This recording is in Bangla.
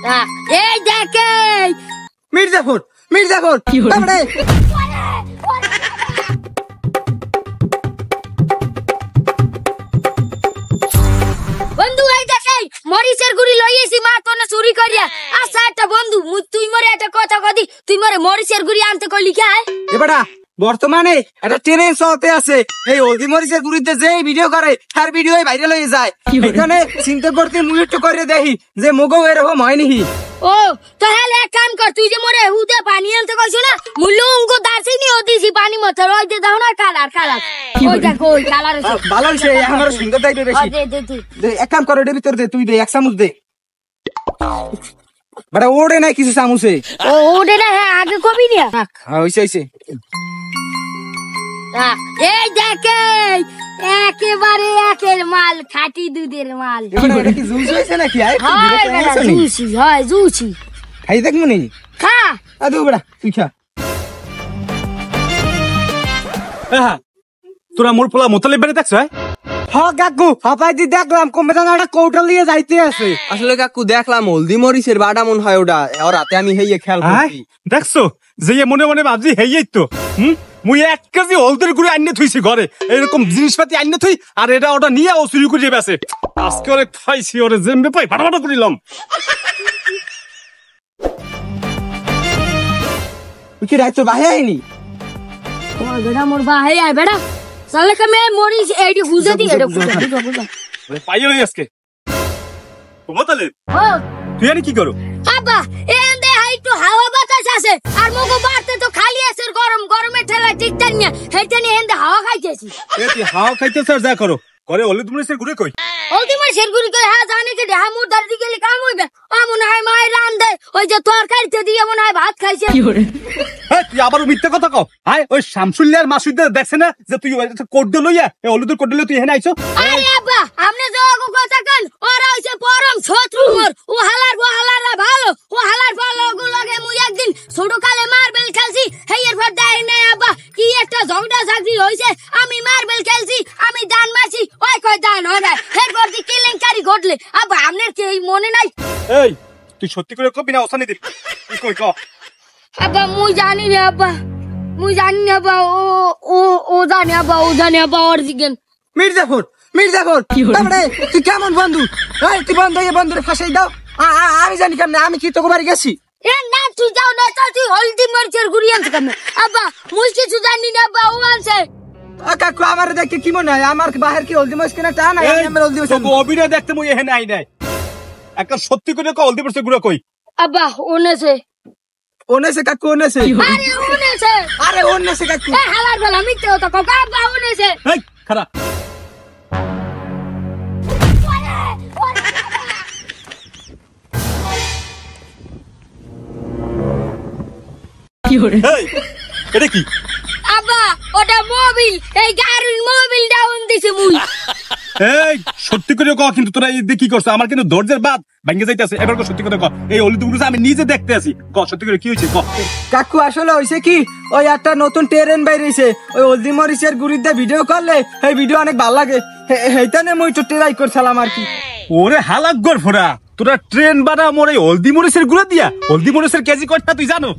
এই দেখে মির্জাপুর তারপরে বন্ধু এই দেখে মরিচের গুড়ি লইয়েছি মা তোনে চুরি করিয়া। আচ্ছা একটা বন্ধু তুই মরে একটা কথা কদি, তুই মরে মরিচের গুড়ি আনতে কইলি কে? এবারে বর্তমানে একটা ট্রেন চলতে আছে, এই হলদি মরিচের গুড়িতে যে ভিডিও করে তার ভিডিও ভাইরাল হয়ে যায়। এখানে চিন্তা করতে মুই একটু করে দেখি যে মুগো এরকম হয়নি। ও তাহলে এক কাম কর, তুই যে মরে হুদে পানি আনতে কইছ না, মুলো উঙ্গো দারচিনি ও দিছি পানি মতো রইতে দাও না। কালার ওই দেখো ওই কালার আছে ভালো হইছে, আমার সুন্দর দেখবে বেশি। দে এক কাম কর, এর ভিতর দে, তুই দে এক চামচ দে। বড় ওড়ে না কিছু চামচে। ও ওড়ে না, হ্যাঁ আগে কবি না। হ্যাঁ হইছে। এই দেখে একেবারে একের মাল, খাঁটি দুধের মাল। এটা কি জুস হইছে নাকি? হয় জুসি খাই দেখ মনি খা। আদু বড়া তুই খা। হ্যাঁ তোরা মোর পোলা মোতালে বেড়ে দেখছ? হ্যাঁ কাকু হাপাই দি দেখলাম কমে একটা কৌটা লিয়ে যাইতে আছে। আসলে কাকু দেখলাম হলদি মরিচের বাটা মন হয় ওটা, আর রাতে আমি হেইয়ে খেয়াল করছি। দেখছো যে মনে মনে ভাবছি হেই তো মুই 1 কেজি হলদের গুঁড়ো আইনে থুইছি ঘরে, এরকম জিনিসপাতি আইনে থুই, আর এটা ওটা নিয়ে ও চুরি করে বেছে। আজকে ওরে খাইছি, ওরে জেম্বে পাই ফাটাফাটা করিলাম। তুই কি রাইতো বাহে আইনি? তোমার বেটা মোর বাহে আয় বেটা সালে কমে মরিচ এইডি বুঝে দি। এটা বুঝা পাইয়ে লই আজকে মোতালে। ও তুই আনি কি করো? আব্বা এন্ডে হাইটু হাওয়া বাতাস আছে, আর মগো বাড়তে তো খালি আছে গরমে ঠেলা টিকটান না, হেইটা নিয়ে এন্ডে হাওয়া খাইতেছি। তুই হাওয়া খাইতেছ আর যা করো করে হলুদ মরিচের গুঁড়ো কই? হলদি মরিচের গুঁড়ি কই? হ্যাঁ জানি কি হ্যাঁ মুর দাঁড়ি গেলে কাম হইবে। মনে হয় মায়ের রান্ধে ওই যে তরকারিতে দিয়ে মনে হয় ভাত খাইছে। তুই আবার মিথ্যা কথা কও। হাই ওই শামসুল্লাহর মাসুদদের দেখছ না যে তুই কোড লইয়া এই হলুদের কোড লইয়া তুই এখানে আইছো? আরে আব্বা আপনি যোগো কথা কেন? ওরা হইছে পরম শত্রু মোর। ও হালার ভালো, ও হালার ভালো গুলোকে মুই একদিন ছোট কালে মার্বেল খেলছি, হেইয়ের পর দেয় নাই আব্বা কি একটা ঝগড়া ঝাগড়ি হইছে। আমি মার্বেল খেলছি, আমি দান মারছি, ওই কই দান হয় না, এরপর দি কেলেঙ্কারি ঘটলে। আব্বা আপনার কি মনে নাই? এই তুই সত্যি করে কবি না ওসানি দিবি? তুই কই ক? আব্বা মুই জানি না আব্বা, ও জানে আব্বা ওর জিগেন। মির্জাপুর তারপরে তুই কেমন বন্ধু? তুই বন্ধুরে ফাঁসাই দাও। আমি জানি কেমন, আমি কি তোকে বাড়ি গেছি? এ না তুই যাও না, তুই হলদি মরিচের গুঁড়ি আনছে কেন? আব্বা মুই কিছু জানি না আব্বা, ও আনছে। কাকু আমার দেখে কি মনে হয় আমার বাহির কি হলদি মরিচ কিনা টা না? আমার হলদি মরিচ অবিনা দেখতে মুই এখানে আই নাই। একটা সত্যি করে ক হলদি মরিচের গুঁড়ো কই? আব্বা ওনেছে কাকু ওনেছে। আরে ওনেছে কাকু। হালার বেলা মিথ্যে কথা কও। আব্বা ওনেছে। এই খারাপ এটা কি? আব্বা ওটা মোবিল, এই গাড়ির মোবিল ডাউন দিছে মুই। এই সত্যি করে ক, কিন্তু তোরা এই কি করছ? আমার কিন্তু ধৈর্যের বাদ ভাঙ্গে যাইতেছে। এবার ক সত্যি করে ক, এই হলুদ গুঁড়ো আমি নিজে দেখতে আছি। ক সত্যি করে কি হইছে ক? কাকু আসলে হইছে কি, ওই একটা নতুন ট্রেন বাইরেছে, ওই হলদি মরিচের গুঁড়িতে ভিডিও করলে এই ভিডিও অনেক ভালো লাগে, এইটা নিয়ে মুই একটু ট্রাই করছিলাম আর কি। ওরে হালাক গর ফোরা, তোরা ট্রেন বানা মোর এই হলদি মরিচের গুঁড়ো দিয়া? হলদি মরিচের কেজি কয়টা তুই জানো?